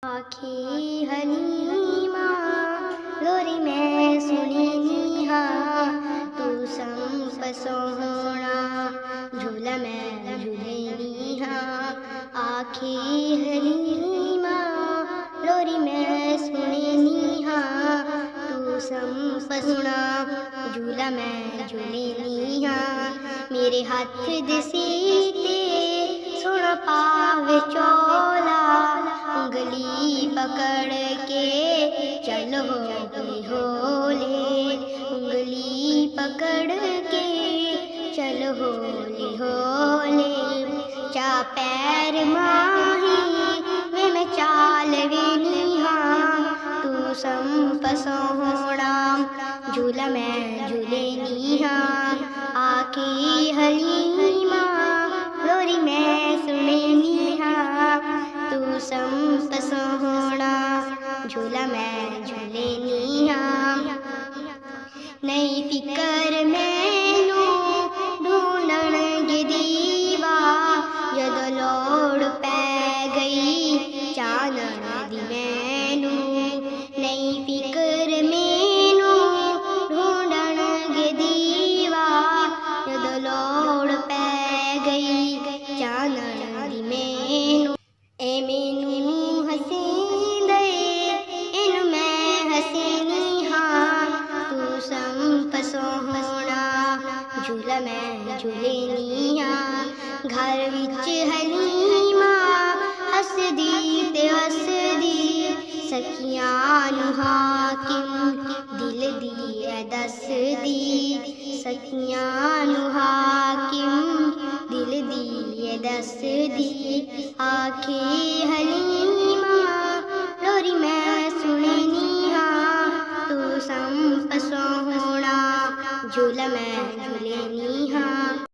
आखी हलीमा लोरी मैं सुनी नीहा तू संप सोहना झूला मैं झूले नीहा आखी हलीमा लोरी मैं सुनी नीहा तू संप सोना झूला मैं झूले नीहा मेरे हाथ दिसीते सुन पावे चोला उंगली पकड़ के चलो होले होले उंगली पकड़ के चलो होले होले चा पैर माही वे मैं चाल वे नीहा तू संप सोहना झूला मैं झूले नीहा आखी हलीमा लोरी मैं सुने नीहा तू संप सोहना झूला मैं झूले नीहा नई फिकर मैनू ढूंढण गे दीवा जद लोड़ पै गई चानण दी मैनू नई फिकर मैनू ढूंढण गे दीवा जद लोड़ पै गई चानण दी मैनू ए मैनू हसींदे इनु मैं हसीनी हाँ तू संप सोहना झूला मैं झूले नीहा घर विच हलीमा हसदी ते हसदी सखियां नू हाकिम दिल दी ऐ दसदी सखियां नू हाकिम दिल दी ऐ दसदी आखे हलीमा लोरी मैं सुने नीहा तू संप सोहना झूला मैं झूले नीहा।